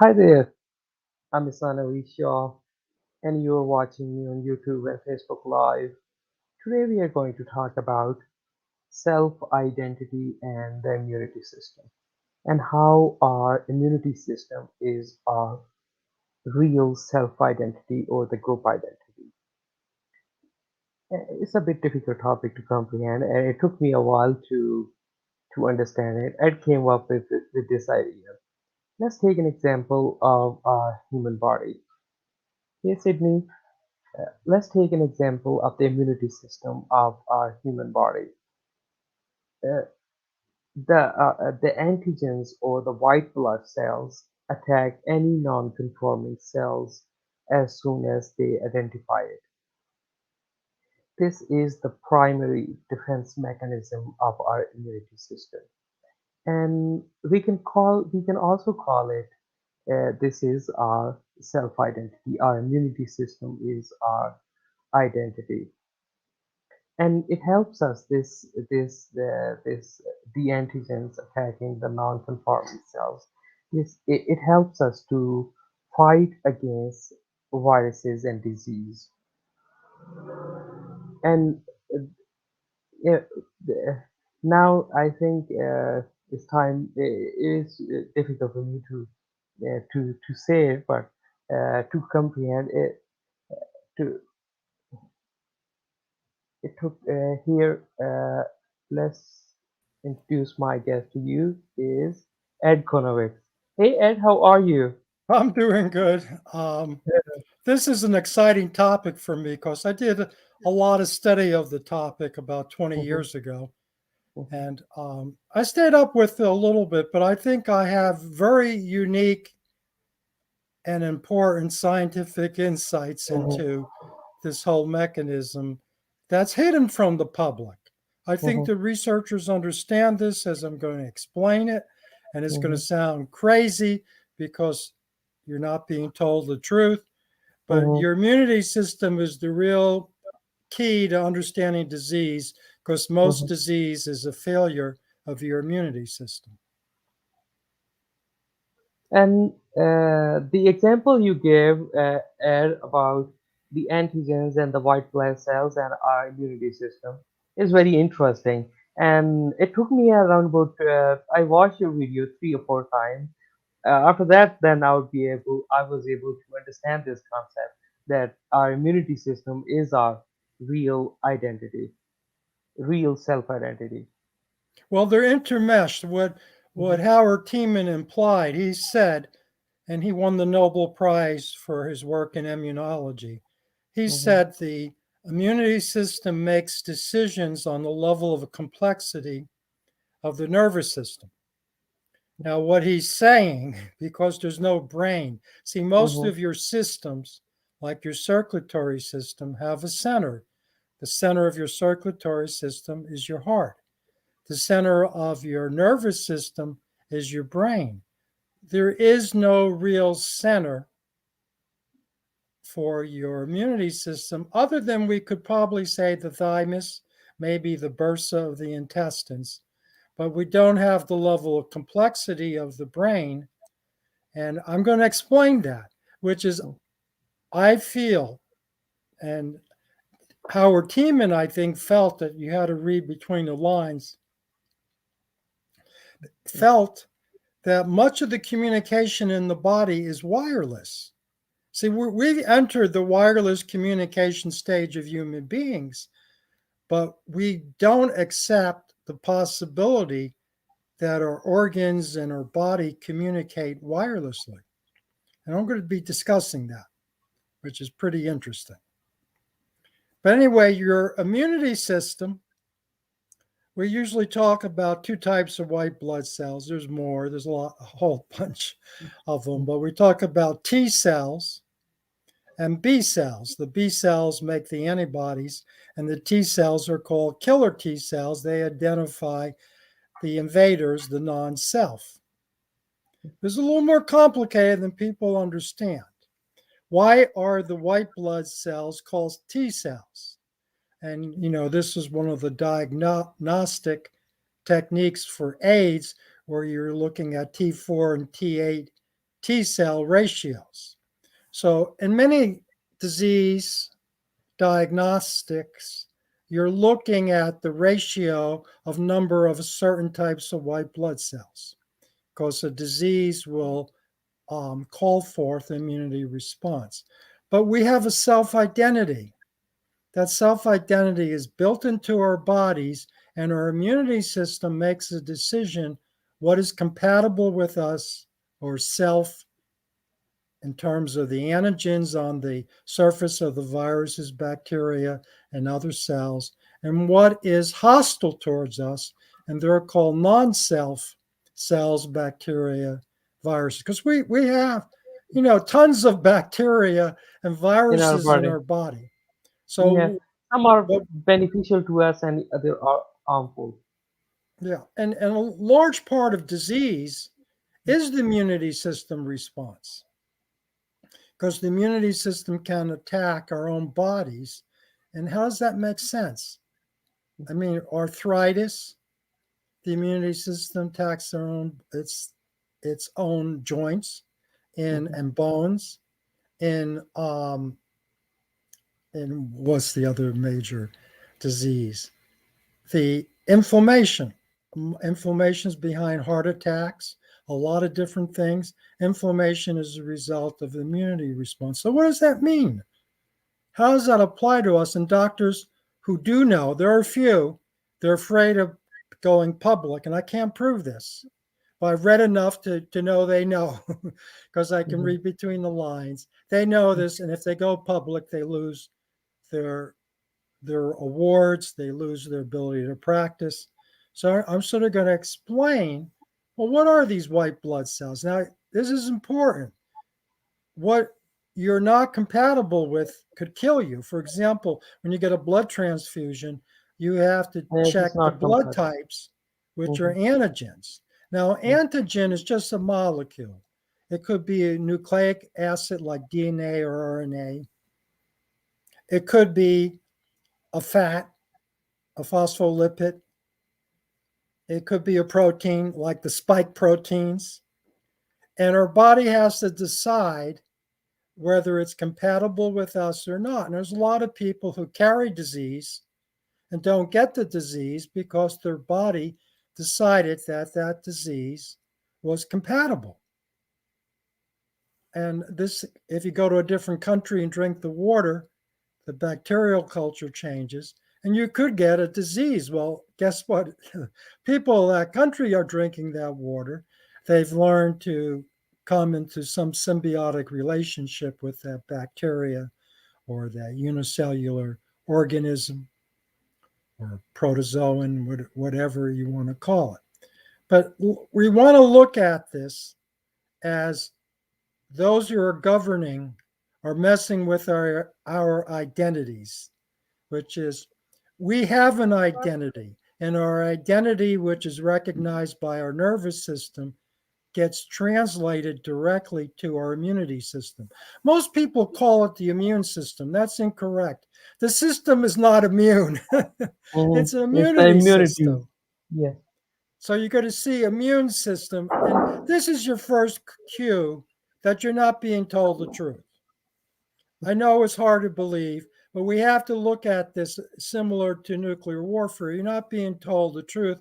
Hi there, I'm Ahsan Ali Shaw, and you are watching me on YouTube and Facebook Live. Today, we are going to talk about self identity and the immunity system, and how our immunity system is our real self identity or the group identity. It's a bit difficult topic to comprehend, and it took me a while to understand it. I came up with this idea. Let's take an example of our human body. Here, Sydney, let's take an example of the immunity system of our human body. Uh, the antigens or the white blood cells attack any non-conforming cells as soon as they identify it. This is the primary defense mechanism of our immunity system, and we can also call it this is our self-identity. Our immunity system is our identity. And it helps us this the antigens attacking the non-conforming cells. It helps us to fight against viruses and disease. And uh, uh, now I think it's time. It is difficult for me to say it, but to comprehend it. To It took here. Let's introduce my guest to you is Ed Konowicz. Hey Ed, how are you? I'm doing good. This is an exciting topic for me because I did a lot of study of the topic about 20 Mhm, years ago. mhm, And I stayed up with it a little bit, but I think I have very unique and important scientific insights mhm, into this whole mechanism that's hidden from the public. I think mhm, the researchers understand this as I'm going to explain it, and it's going to mhm, sound crazy because you're not being told the truth. But mhm. your immunity system is the real key to understanding disease because most Mhm. disease is a failure of your immunity system. And the example you gave, Ed, about the antigens and the white blood cells and our immunity system is very interesting. And it took me around about, I watched your video 3 or 4 times. After that, then I was able to understand this concept that our immunity system is our real identity, real self-identity. Well, they're intermeshed. What Mhm, Howard Tiemann implied, he said, and he won the Nobel Prize for his work in immunology. He mhm, said the immunity system makes decisions on the level of complexity of the nervous system. Now, what he's saying, because there's no brain, see, most mhm, of your systems, like your circulatory system, have a center. The center of your circulatory system is your heart. The center of your nervous system is your brain. There is no real center for your immunity system, other than we could probably say the thymus, maybe the bursa of the intestines, but we don't have the level of complexity of the brain. And I'm going to explain that, which is, I feel, and Howard Tiemann, I think, felt that you had to read between the lines, felt that much of the communication in the body is wireless. See, we've entered the wireless communication stage of human beings, but we don't accept the possibility that our organs and our body communicate wirelessly. And I'm going to be discussing that, which is pretty interesting. But anyway, your immunity system, we usually talk about two types of white blood cells. There's more, there's a whole bunch of them, but we talk about T cells and B cells. The B cells make the antibodies, and the T cells are called killer T cells. They identify the invaders, the non self. It's a little more complicated than people understand. Why are the white blood cells called T cells? And, this is one of the diagnostic techniques for AIDS, where you're looking at T4 and T8 T cell ratios. So, in many disease diagnostics, you're looking at the ratio of number of certain types of white blood cells because a disease will call forth immunity response. But we have a self identity. That self identity is built into our bodies, and our immunity system makes a decision what is compatible with us or self in terms of the antigens on the surface of the viruses, bacteria, and other cells, and what is hostile towards us. And they're called non self cells, bacteria, viruses. Because we have, tons of bacteria and in our viruses in body. our body. Yeah, So, some are but beneficial to us and other are harmful. yeah, and a large part of disease is the immunity system response because the immunity system can attack our own bodies. And how does that make sense? I mean, arthritis, the immunity system attacks its own joints Mhm, and bones. In in what's the other major disease? The inflammation. Inflammation is behind heart attacks, a lot of different things. Inflammation is a result of immunity response. So, what does that mean? How does that apply to us? And doctors who do know, there are a few, they're afraid of going public, and I can't prove this. But I've read enough to know they know because I can mhm, read between the lines. They know this, and if they go public, they lose their their awards, they lose their ability to practice. So I'm sort of going to explain, well, what are these white blood cells? Now, this is important. What you're not compatible with could kill you. For example, when you get a blood transfusion, you have to and it is check the not blood compatible. types, which are Mhm, antigens. Now, mhm, antigen is just a molecule. It could be a nucleic acid like DNA or RNA. It could be a fat, a phospholipid. It could be a protein like the spike proteins. And our body has to decide whether it's compatible with us or not. And there's a lot of people who carry disease and don't get the disease because their body decided that that disease was compatible. And this, if you go to a different country and drink the water, the bacterial culture changes and you could get a disease. Well, guess what? People in that country are drinking that water. They've learned to come into some symbiotic relationship with that bacteria or that unicellular organism or protozoan, whatever you want to call it. But we want to look at this as those who are governing are messing with our identities, which is we have an identity, and our identity, which is recognized by our nervous system, gets translated directly to our immunity system. Most people call it the immune system. That's incorrect. The system is not immune, mhm. it's an It's the immunity immunity. system. Yes. So you're going to see immune system, and this is your first cue that you're not being told the truth. I know it's hard to believe, but we have to look at this similar to nuclear warfare. You're not being told the truth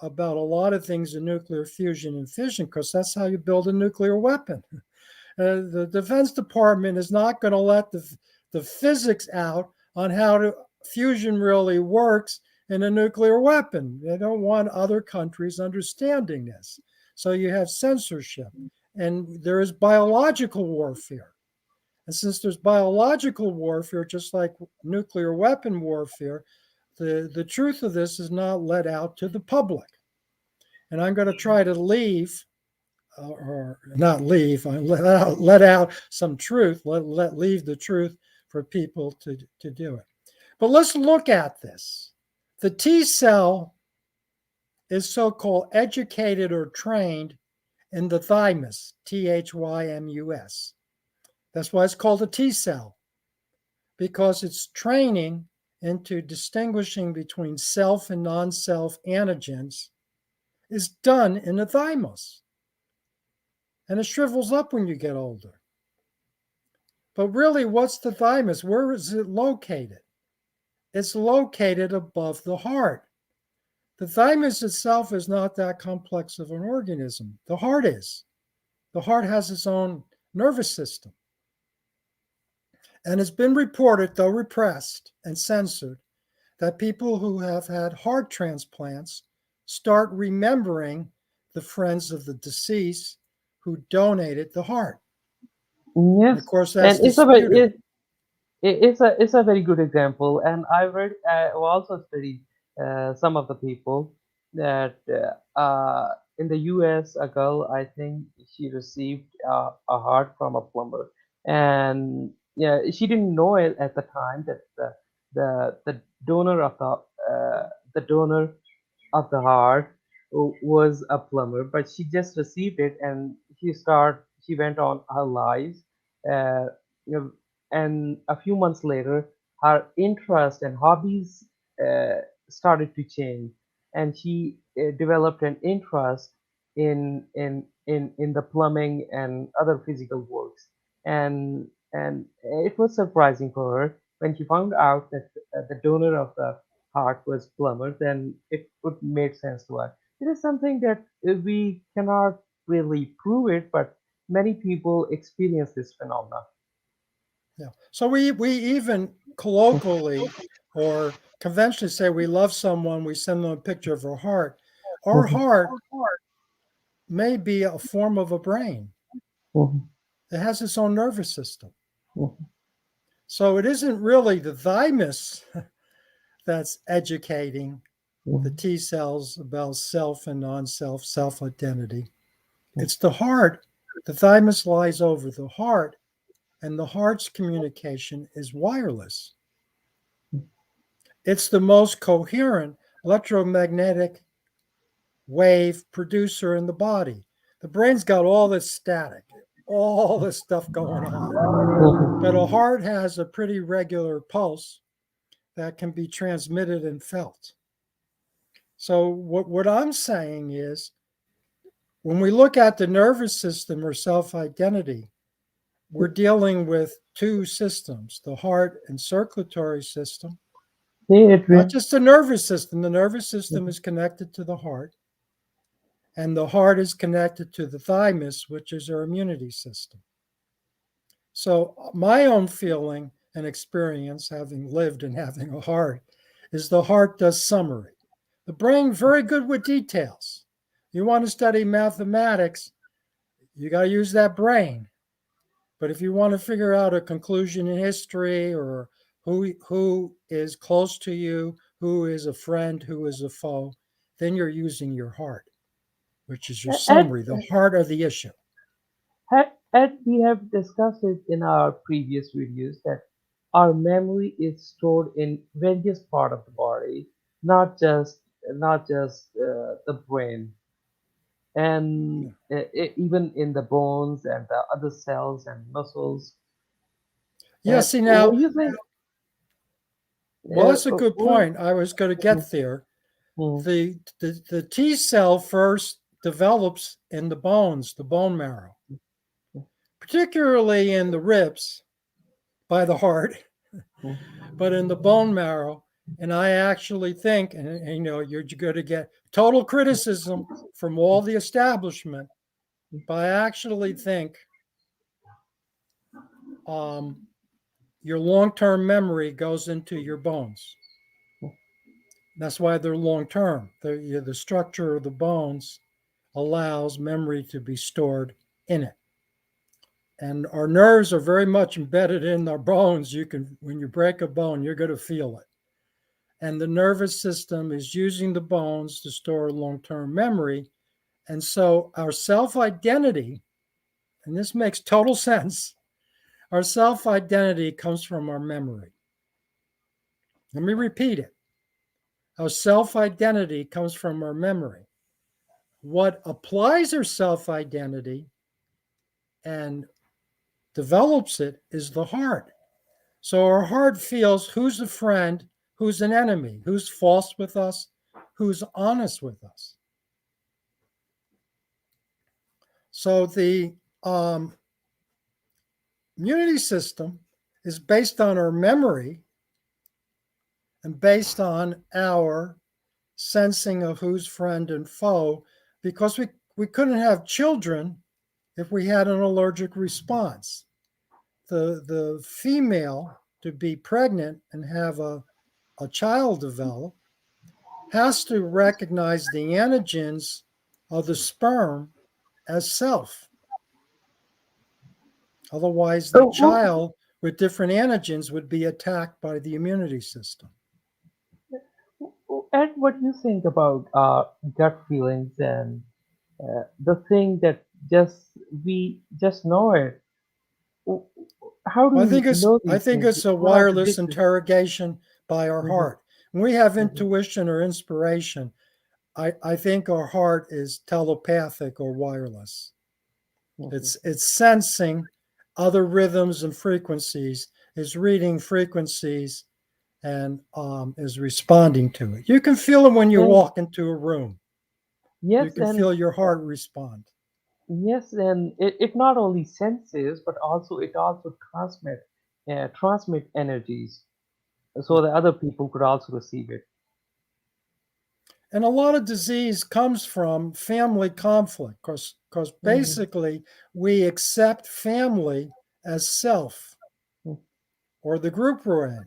about a lot of things in nuclear fusion and fission because that's how you build a nuclear weapon. The Defense Department is not going to let the physics out on how fusion really works in a nuclear weapon. They don't want other countries understanding this. So you have censorship, and there is biological warfare. And since there's biological warfare, just like nuclear weapon warfare, the truth of this is not let out to the public. And I'm going to try to leave, or not leave, let out some truth, leave the truth for people to do it. But let's look at this. The T cell is so called educated or trained in the thymus, Thymus. That's why it's called a T cell, because it's training into distinguishing between self and non self antigens is done in the thymus. and it shrivels up when you get older. But really, what's the thymus? Where is it located? It's located above the heart. The thymus itself is not that complex of an organism. The heart is. The heart has its own nervous system. And it's been reported, though repressed and censored, that people who have had heart transplants start remembering the friends of the deceased who donated the heart. And of Yes, course, that's and disputed. it's a very good example. And I also studied some of the people that in the U.S. a girl, I think she received a heart from a plumber, and yeah, she didn't know it at the time that the donor of the donor of the heart was a plumber, but she just received it and she went on her lives. Uh, you know, and a few months later, her interest and hobbies uh, started to change, and she developed an interest in the plumbing and other physical works. And it was surprising for her when she found out that the donor of the heart was plumber. Then it would make sense to us. It is something that we cannot really prove it, but many people experience this phenomena. Yeah. So we even colloquially or conventionally say we love someone, we send them a picture of our heart. Our Mhm, heart may be a form of a brain. mhm, It has its own nervous system. mhm, So it isn't really the thymus that's educating the mhm, T cells about self and non self, self identity. It's the heart. The thymus lies over the heart, and the heart's communication is wireless. It's the most coherent electromagnetic wave producer in the body. The brain's got all this static, all this stuff going on. But a heart has a pretty regular pulse that can be transmitted and felt. So, what I'm saying is when we look at the nervous system or self identity, we're dealing with two systems, the heart and circulatory system, Hey, not Adrian. just the nervous system. The nervous system is connected to the heart, and the heart is connected to the thymus, which is our immunity system. So, my own feeling and experience, having lived and having a heart, is the heart does summary. The brain, very good with details. You want to study mathematics, you got to use that brain. But if you want to figure out a conclusion in history or who is close to you, who is a friend, who is a foe, then you're using your heart, which is your Ed, summary, the heart of the issue. We have discussed it in our previous videos that our memory is stored in various part of the body, not just the brain, and even in the bones and the other cells and muscles. Yeah, see What now, do you think? well, that's a good What? point. I was going to get there. Mhm, The T cell first develops in the bones, the bone marrow, particularly in the ribs by the heart, but in the bone marrow. And I actually think, and you know, you're going to get total criticism from all the establishment, but I actually think um, your long term memory goes into your bones. That's why they're long term. The structure of the bones allows memory to be stored in it. And our nerves are very much embedded in our bones. You can, when you break a bone, you're going to feel it. And the nervous system is using the bones to store long term memory. And so our self identity, and this makes total sense, our self identity comes from our memory. Let me repeat it. Our self identity comes from our memory. What applies our self identity and develops it is the heart. So our heart feels who's a friend, who's an enemy, who's false with us, who's honest with us. So the um, immunity system is based on our memory and based on our sensing of who's friend and foe, because we couldn't have children if we had an allergic response. The female to be pregnant and have a child develop has to recognize the antigens of the sperm as self. Otherwise, the Oh, child with different antigens would be attacked by the immunity system. and what do you think about gut feelings and the thing that just we just know it? W- How do I we think it's know I these think things? it's a What are the wireless different? interrogation by our Mhm, heart. When we have mhm, intuition or inspiration, I think our heart is telepathic or wireless. mhm. It's sensing other rhythms and frequencies, is reading frequencies, and is responding to it. You can feel it when you And walk into a room. You yes, can and feel your heart respond. yes, and it not only senses, but also it also transmit energies, Yeah. so that other people could also receive it. And a lot of disease comes from family conflict because Mhm, basically we accept family as self mhm, or the group we're in.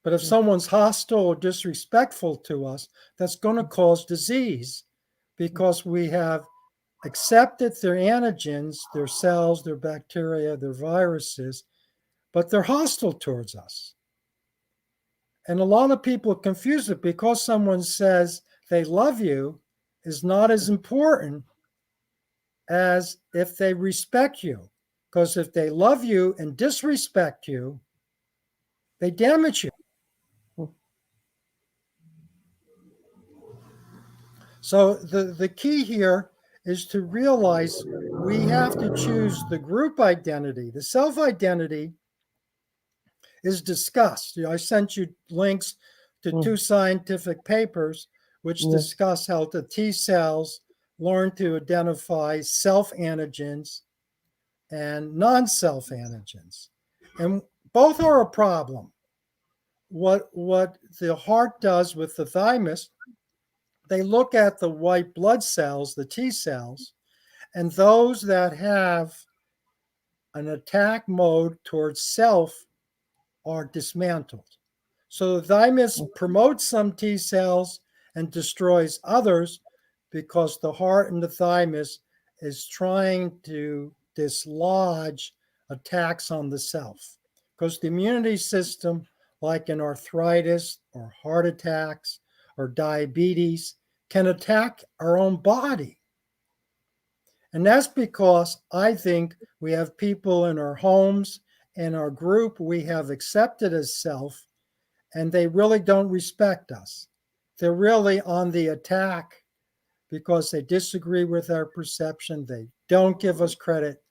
But if mhm, someone's hostile or disrespectful to us, that's going to cause disease because we have accepted their antigens, their cells, their bacteria, their viruses, but they're hostile towards us. And a lot of people confuse it because someone says they love you is not as important as if they respect you. Because if they love you and disrespect you, they damage you. mhm, So the key here is to realize we have to choose the group identity. The self identity is discussed. I sent you links to two mhm. scientific papers which Yes. discuss how the T cells learn to identify self antigens and non self antigens. And both are a problem. What the heart does with the thymus, they look at the white blood cells, the T cells, and those that have an attack mode towards self are dismantled. So the thymus promotes some T cells and destroys others because the heart and the thymus is trying to dislodge attacks on the self. Because the immunity system, like in arthritis or heart attacks or diabetes, can attack our own body. And that's because I think we have people in our homes and our group we have accepted as self, and they really don't respect us. They're really on the attack because they disagree with our perception. They don't give us credit.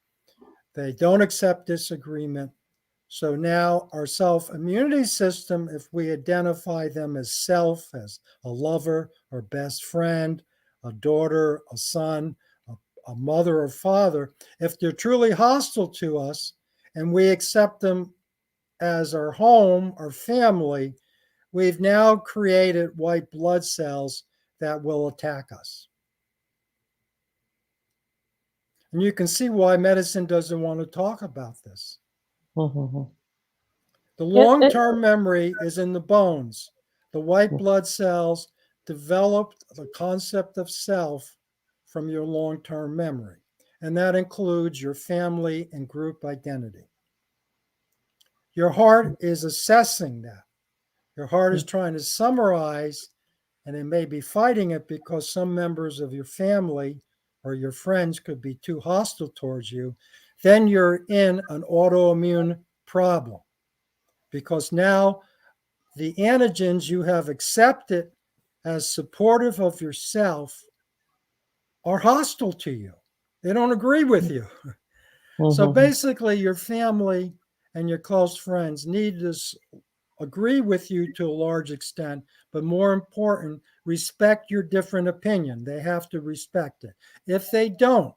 They don't accept disagreement. So now our self immunity system, if we identify them as self, as a lover or best friend, a daughter, a son, a mother or father, if they're truly hostile to us and we accept them as our home, our family, we've now created white blood cells that will attack us. And you can see why medicine doesn't want to talk about this. Mhm, The And, long term memory is in the bones. The white blood cells developed the concept of self from your long term memory, and that includes your family and group identity. Your heart is assessing that. Your heart is trying to summarize, and it may be fighting it because some members of your family or your friends could be too hostile towards you. Then you're in an autoimmune problem because now the antigens you have accepted as supportive of yourself are hostile to you. They don't agree with you. So mhm, basically, your family and your close friends need to agree with you to a large extent, but more important, respect your different opinion. They have to respect it. If they don't,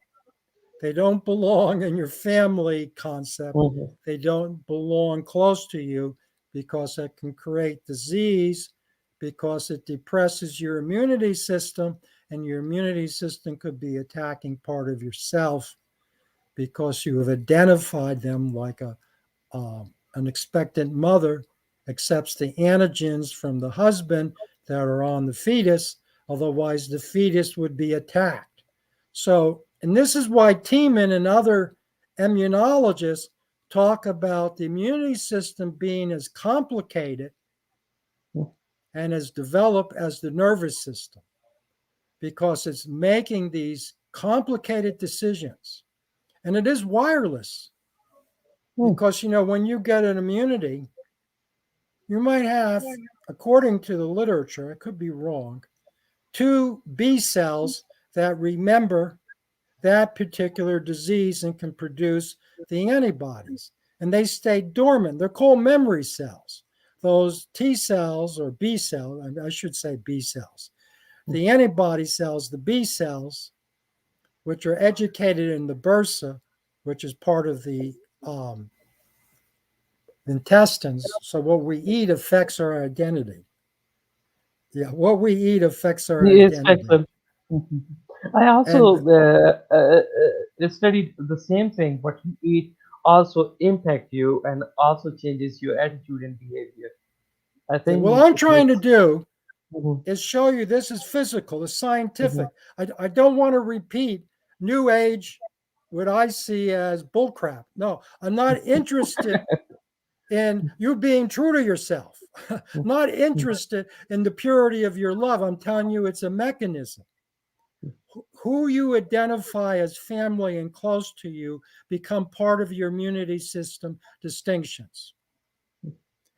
They don't belong in your family concept. Mhm. They don't belong close to you because it can create disease, because it depresses your immunity system, and your immunity system could be attacking part of yourself because you have identified them like an expectant mother accepts the antigens from the husband that are on the fetus, otherwise, the fetus would be attacked. So, and this is why Tiemann and other immunologists talk about the immunity system being as complicated and as developed as the nervous system because it's making these complicated decisions. And it is wireless Mhm. because, when you get an immunity, you might have, according to the literature, I could be wrong, two B cells that remember that particular disease and can produce the antibodies. And they stay dormant. They're called memory cells. Those T cells or B cells, I should say B cells, the antibody cells, the B cells, which are educated in the bursa, which is part of the intestines. So what we eat affects our identity. Yeah, what we eat affects our It's identity. factual. Mhm. I also And studied the same thing. What you eat also impact you and also changes your attitude and behavior. I yeah, what think I'm it trying to makes. do Mhm. is show you this is physical, it's Mhm. scientific. I don't want to repeat New Age, what I see as bullcrap. No, I'm not interested in you being true to yourself. Not interested in the purity of your love. I'm telling you, it's a mechanism. Who you identify as family and close to you become part of your immunity system distinctions.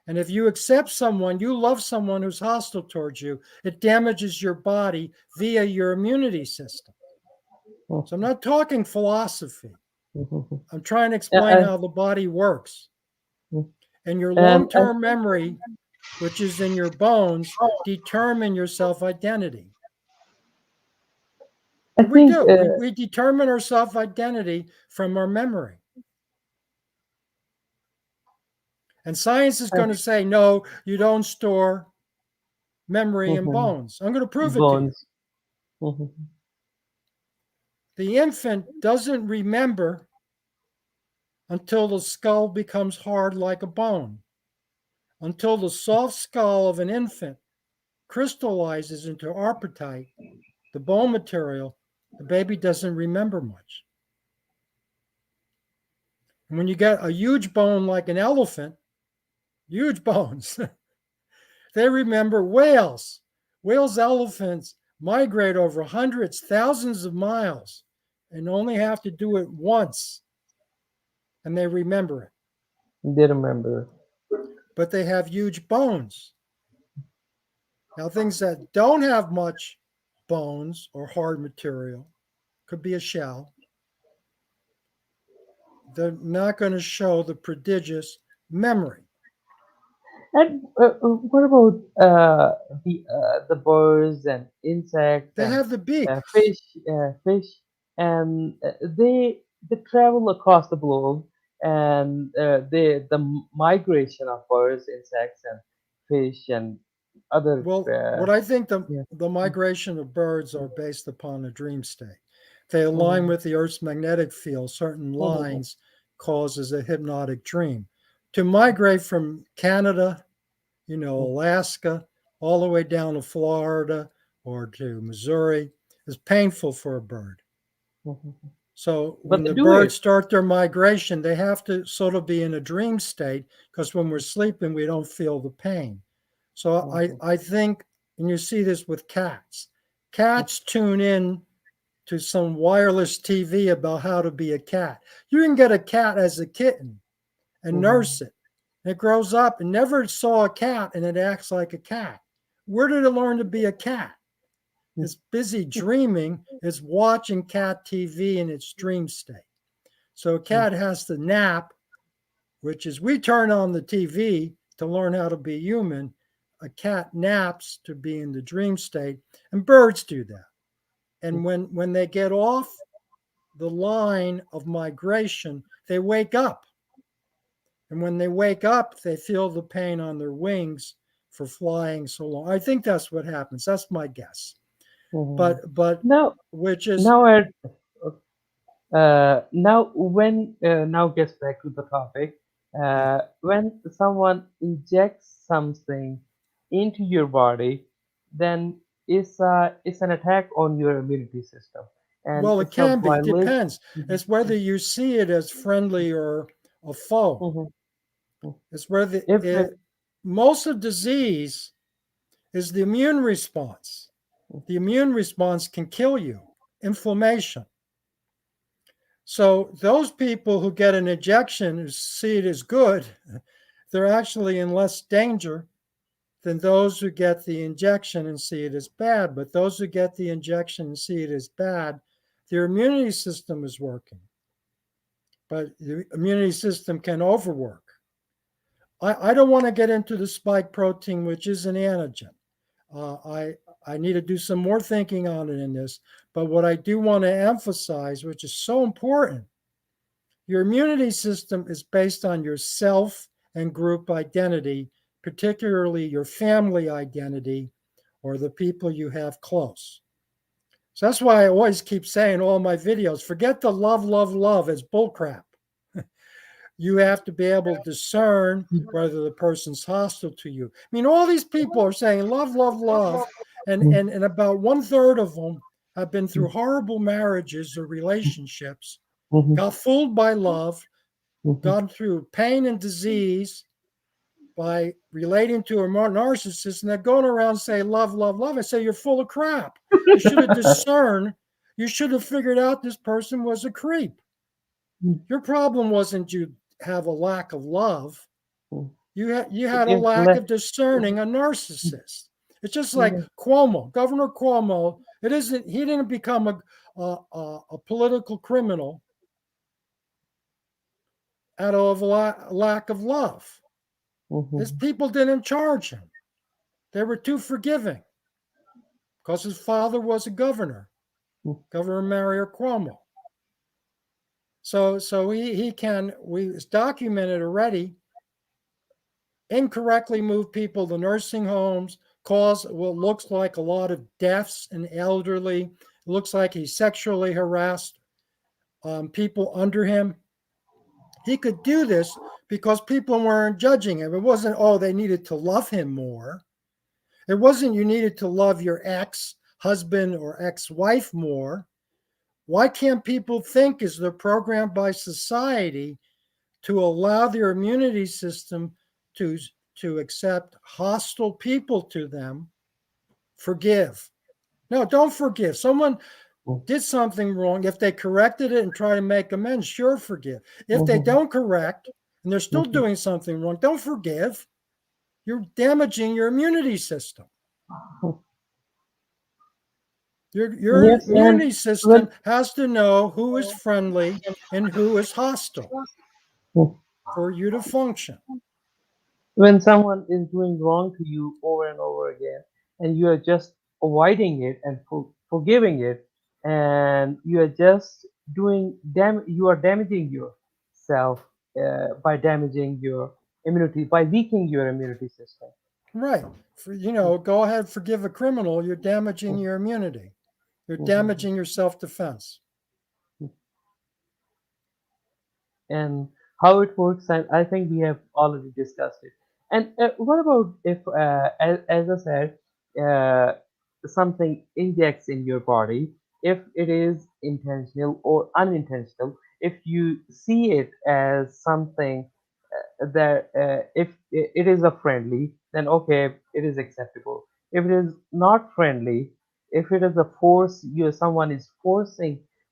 And if you accept someone, you love someone who's hostile towards you, it damages your body via your immunity system. So I'm not talking philosophy. Mhm. I'm trying to Yeah, explain how the body works. And your and long-term memory, which is in your bones, determine your self-identity. I We think do. We determine our self-identity from our memory. And science is going to say, no, you don't store memory in mhm. bones. I'm going to prove it to you. Bones. Mhm. The infant doesn't remember until the skull becomes hard like a bone, until the soft skull of an infant crystallizes into apatite, the bone material, the baby doesn't remember much. And when you get a huge bone like an elephant, huge bones, they remember whales. Whales, elephants migrate over hundreds, thousands of miles and only have to do it once and they remember it. They remember. But they have huge bones. Now, things that don't have much bones or hard material, could be a shell, they're not going to show the prodigious memory. And what about the birds and insects They and have the beaks. fish? Fish, and they travel across the globe, and the migration of birds, insects, and fish and other. Well, what I think Yeah. the migration of birds are based upon a dream state. They align Mhm. with the Earth's magnetic field, certain Mhm. lines causes a hypnotic dream. To migrate from Canada, Alaska, all the way down to Florida or to Missouri is painful for a bird. Mhm. So But when they the do birds it. start their migration, they have to sort of be in a dream state because when we're sleeping, we don't feel the pain. So Mhm. I think, and you see this with cats, cats tune in to some wireless TV about how to be a cat. You can get a cat as a kitten and nurse Mhm. it. It grows up and never saw a cat and it acts like a cat. Where did it learn to be a cat? It's busy dreaming, it's watching cat TV in its dream state. So a cat has to nap, which is we turn on the TV to learn how to be human. A cat naps to be in the dream state, and birds do that. And when they get off, the line of migration, they wake up. And when they wake up, they feel the pain on their wings for flying so long. I think that's what happens. That's my guess. Mhm. But Now, which is now, now gets back to the topic. yeah. When someone injects something into your body, then it's an attack on your immunity system, and Well, it it's a can be. violation. Depends. It's whether you see it as friendly or a foe. Mhm. It's whether If it, most of disease is the immune response. The immune response can kill you. Inflammation. So those people who get an injection who see it as good, they're actually in less danger than those who get the injection and see it as bad. But those who get the injection and see it as bad, their immunity system is working. But the immunity system can overwork. I don't want to get into the spike protein, which is an antigen. Uh, I I need to do some more thinking on it in this. But what I do want to emphasize, which is so important, your immunity system is based on your self and group identity, particularly your family identity or the people you have close. So that's why I always keep saying in all my videos, forget the love, love, love as bullcrap. You have to be able to discern whether the person's hostile to you. I mean, all these people are saying love, love, love, and about one third of them have been through horrible marriages or relationships, got fooled by love, gone through pain and disease by relating to a narcissist, and they're going around saying love, love, love. I say you're full of crap. You should have discerned. You should have figured out this person was a creep. Your problem wasn't you have a lack of love. You had a it's lack less. of discerning a narcissist. It's just like Cuomo, Governor Cuomo. It isn't. He didn't become a political criminal out of lack of love. His Mhm. people didn't charge him. They were too forgiving because his father was a governor, Governor Mario Cuomo. So he can, it's documented already, incorrectly move people to nursing homes, cause what looks like a lot of deaths in elderly. It looks like he sexually harassed people under him. He could do this because people weren't judging him. It wasn't, oh, they needed to love him more. It wasn't you needed to love your ex husband or ex wife more. Why can't people think as they're programmed by society to allow their immunity system to, to accept hostile people to them? Forgive. No, don't forgive. Someone did something wrong. If they corrected it and try to make amends, sure, forgive. If they don't correct and they're still doing something wrong, don't forgive. You're damaging your immunity system. Your Yes, and immunity when system has to know who is friendly and who is hostile for you to function. when someone is doing wrong to you over and over again, and you are just avoiding it and forgiving it, and you are just you are damaging yourself by damaging your immunity, by weakening your immunity system. Right. Go ahead, forgive a criminal. You're damaging your immunity. You're Mhm. damaging your self defense. And how it works, and I think we have already discussed it. And what about if, as I said, uh, something injects in your body, if it is intentional or unintentional, if you see it as something that if it is a friendly, then okay, it is acceptable. If it is not friendly, if it is a force, someone is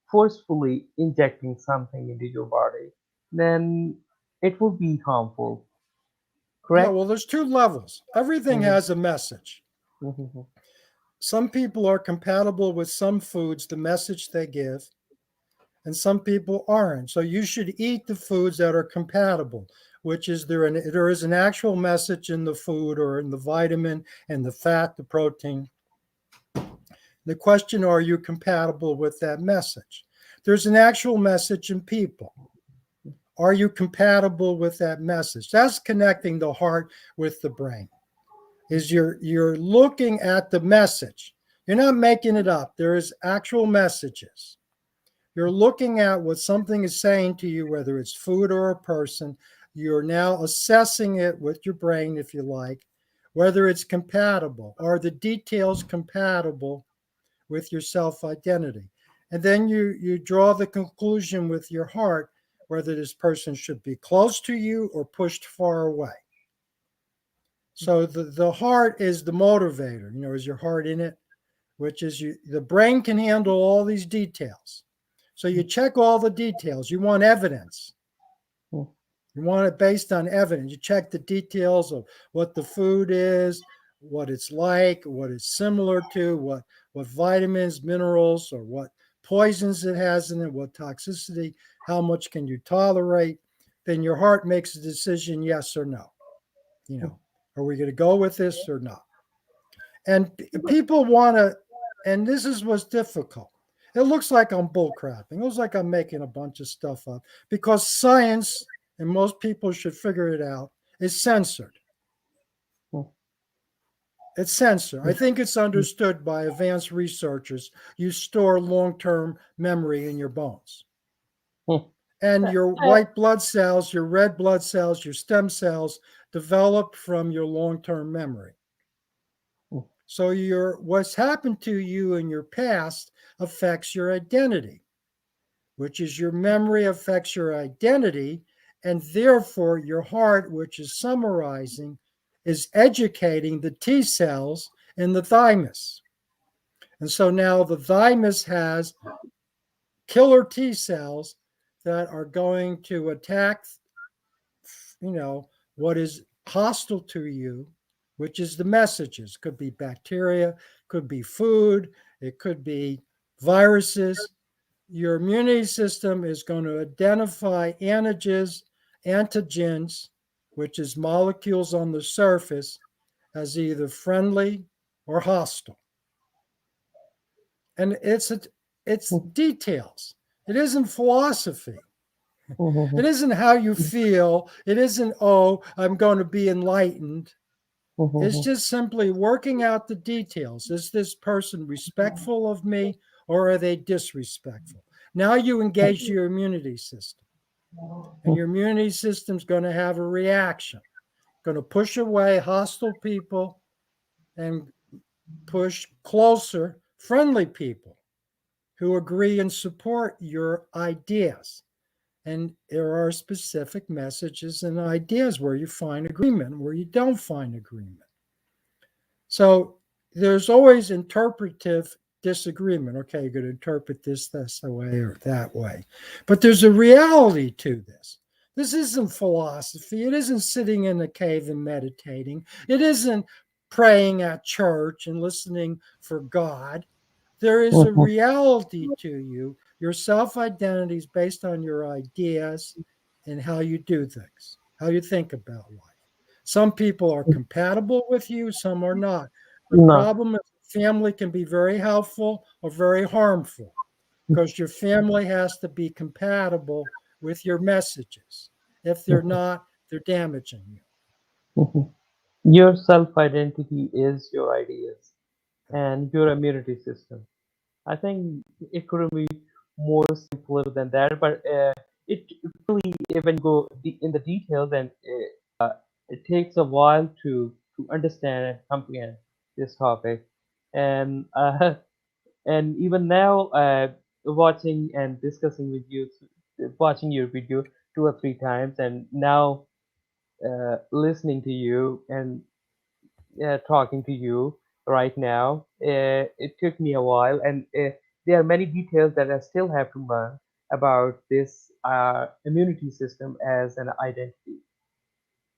forcefully injecting something into your body, then it would be harmful. Yeah, Correct? well, there's two levels. Everything Mhm, has a message. mhm, Some people are compatible with some foods, the message they give, and some people aren't. So you should eat the foods that are compatible, which is there is an actual message in the food or in the vitamin and the fat, the protein. The question, are you compatible with that message? there's an actual message in people. Are you compatible with that message? That's connecting the heart with the brain. Is you're looking at the message. You're not making it up. There is actual messages. You're looking at what something is saying to you, whether it's food or a person. You're now assessing it with your brain, if you like, whether it's compatible. Are the details compatible with your self-identity? And then you draw the conclusion with your heart whether this person should be close to you or pushed far away. So the heart is the motivator. Is your heart in it? Which is the brain can handle all these details. So you check all the details. You want evidence. You want it based on evidence. You check the details of what the food is, what it's like, what it's similar to, what vitamins, minerals, or what poisons it has in it, what toxicity, how much can you tolerate. Then your heart makes a decision, yes or no. Are we going to go with this or not? And people want to, and this is what's difficult. It looks like I'm bullcrapping. It looks like I'm making a bunch of stuff up because science, and most people should figure it out, is censored. It's censored. I think it's understood by advanced researchers. You store long-term memory in your bones. And your white blood cells, your red blood cells, your stem cells develop from your long-term memory. So what's happened to you in your past affects your identity, which is your memory affects your identity, and therefore your heart, which is summarizing, is educating the T cells in the thymus. And so now the thymus has killer T cells that are going to attack, what is hostile to you, which is the messages. Could be bacteria, could be food, it could be viruses. Your immunity system is going to identify antigens, which is molecules on the surface, as either friendly or hostile. And it's details. It isn't philosophy. It isn't how you feel. It isn't, I'm going to be enlightened. It's just simply working out the details. Is this person respectful of me or are they disrespectful? Now you engage your immunity system. And your immunity system's going to have a reaction, going to push away hostile people and push closer friendly people who agree and support your ideas. And there are specific messages and ideas where you find agreement, where you don't find agreement. So there's always interpretive disagreement. Okay, you're going to interpret this way or that way. But there's a reality to this. This isn't philosophy. It isn't sitting in a cave and meditating. It isn't praying at church and listening for God. There is a reality to you. Your self-identity is based on your ideas and how you do things, how you think about life. Some people are compatible with you, some are not. The No. problem is family can be very helpful or very harmful because your family has to be compatible with your messages. If they're not, they're damaging you. Your self identity is your ideas and your immunity system. I think it couldn't be more simpler than that, but it really, when you go in the details, and it takes a while to understand and comprehend this topic. And and even now, watching and discussing with you, watching your video 2 or 3 times, and now listening to you and talking to you right now. It took me a while, and there are many details that I still have to learn about this immunity system as an identity.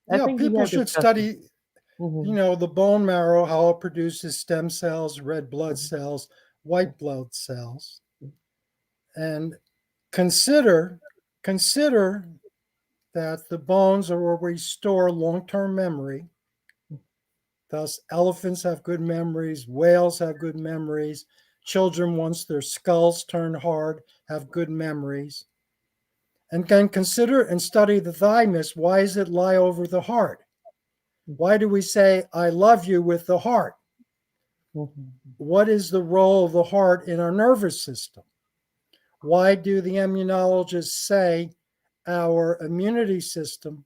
I Yeah, think we people have should discussed it. study, Mhm, the bone marrow, how it produces stem cells, red blood mhm, cells, white blood cells, and consider that the bones are where we store long-term memory. Thus, elephants have good memories, whales have good memories, children, once their skulls turn hard, have good memories. And can consider and study the thymus. Why does it lie over the heart? Why do we say, I love you with the heart? Mhm. What is the role of the heart in our nervous system? Why do the immunologists say our immunity system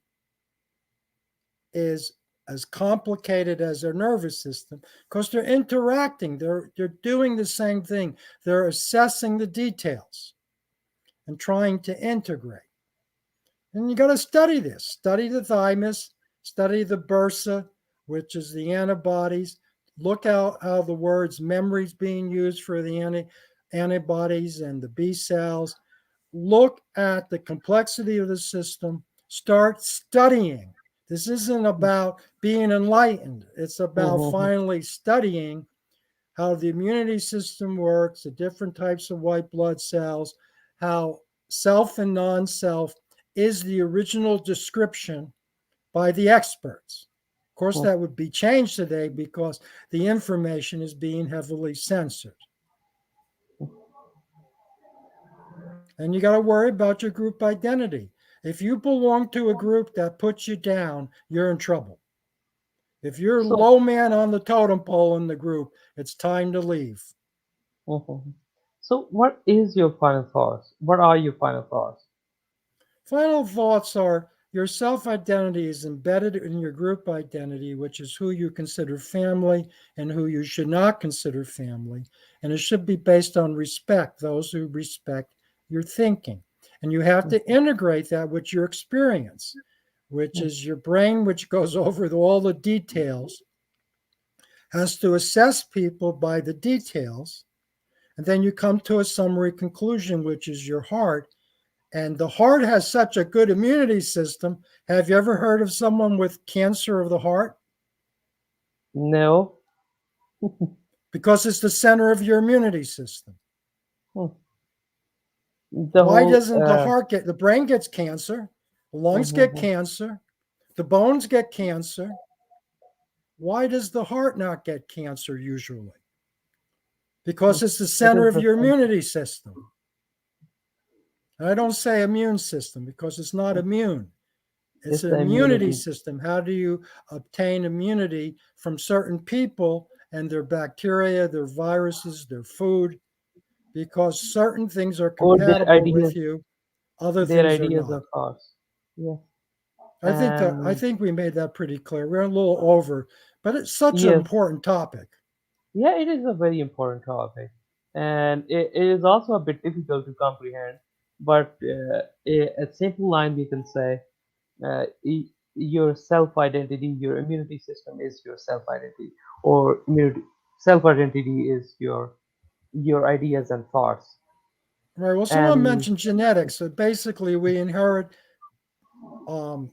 is as complicated as our nervous system? Because they're interacting, they're doing the same thing. They're assessing the details and trying to integrate. And you got to study this. Study the thymus, study the bursa, which is the antibodies. Look out how the words memories being used for the antibodies and the B cells. Look at the complexity of the system. Start studying. This isn't about being enlightened. It's about Mhm. finally studying how the immunity system works, the different types of white blood cells, how self and non self is the original description by the experts. Of course, Mhm. that would be changed today because the information is being heavily censored. And you got to worry about your group identity. If you belong to a group that puts you down, you're in trouble. If you're So, low man on the totem pole in the group, it's time to leave. mhm. So, what is your final thoughts? What are your final thoughts? Final thoughts are your self identity is embedded in your group identity, which is who you consider family and who you should not consider family. And it should be based on respect, those who respect your thinking. And you have to integrate that with your experience, which Mhm. is your brain, which goes over all the details, has to assess people by the details. And then you come to a summary conclusion, which is your heart. And the heart has such a good immunity system. Have you ever heard of someone with cancer of the heart? No. Because it's the center of your immunity system. Hmm. The Why whole doesn't the heart get, the brain gets cancer, the lungs get mhm. cancer, the bones get cancer. Why does the heart not get cancer usually? Because it's the It center is of the your same. immunity system. And I don't say immune system because it's not immune. It's It's an the immunity immunity. system. How do you obtain immunity from certain people and their bacteria, their viruses, their food? Because certain things are Or compatible with you, other their things are ideas not. of thoughts. Yes. I And think we made that pretty clear. We're a little over, but it's such an yes, important topic. yeah, it is a very important topic, and it is also a bit difficult to comprehend. But a simple line we can say, your self identity, your immunity system is your self identity, or immunity self identity is your ideas and thoughts. Right. Well, someone And mentioned genetics. So basically, we inherit um,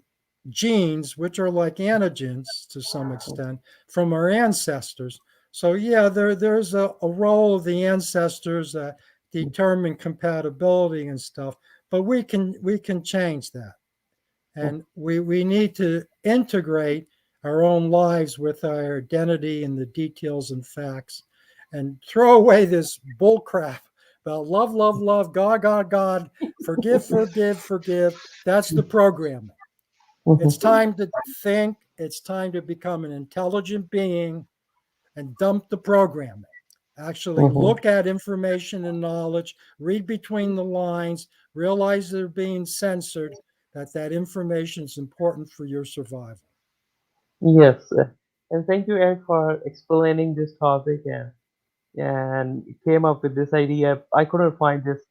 genes, which are like antigens to some extent, from our ancestors. So yeah, there's a role of the ancestors that determine compatibility and stuff, but we can change that, and we need to integrate our own lives with our identity and the details and facts, and throw away this bull crap about love, love, love, God, God, God, forgive, forgive, forgive. That's the programming. It's time to think. It's time to become an intelligent being and dump the programming. Actually, look at information and knowledge, read between the lines, realize they're being censored, that information is important for your survival. yes, and thank you, Eric, for explaining this topic and came up with this idea. I couldn't find this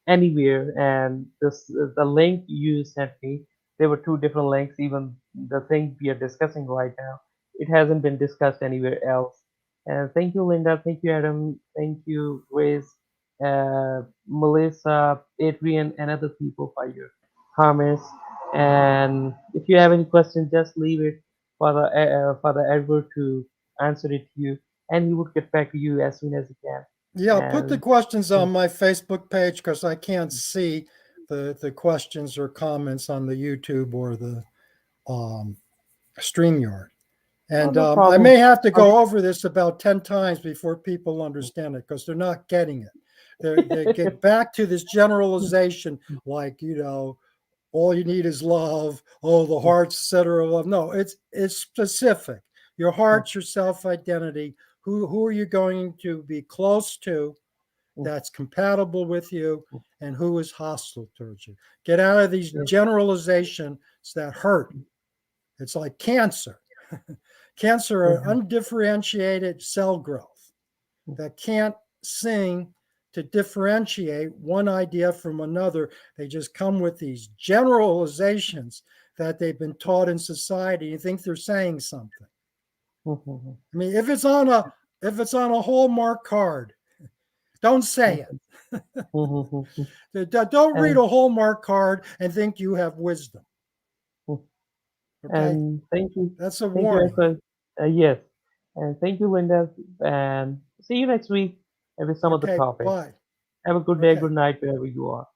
anywhere, and this the link you sent me. There were two different links. Even the thing we are discussing right now, it hasn't been discussed anywhere else. And thank you, Linda. Thank you, Adam. Thank you, Riz, Melissa, Adrian, and other people for your comments. And if you have any questions, just leave it for the Edward to answer it to you, and he would get back to you as soon as he can. Yeah, I'll put the And questions on my Facebook page because I can't see the questions or comments on the YouTube or the um, StreamYard. Oh, And no I problem. may have to I'll- go over this about 10 times before people understand it because they're not getting it. They get back to this generalization like, all you need is love. Oh, the heart's center of love. No, it's specific. Your heart's your self-identity. Who are you going to be close to that's compatible with you and who is hostile towards you? Get out of these generalizations that hurt. It's like cancer. Cancer are undifferentiated cell growth that can't sing to differentiate one idea from another. They just come with these generalizations that they've been taught in society and think they're saying something. I mean, if it's on a Hallmark card, don't say it. Don't read and a Hallmark card and think you have wisdom. Okay, and that's a thank you, warning. Esther. Yes, and thank you, Linda. And see you next week with some other Okay, topic. bye. Have a good day, Okay. good night, wherever you are.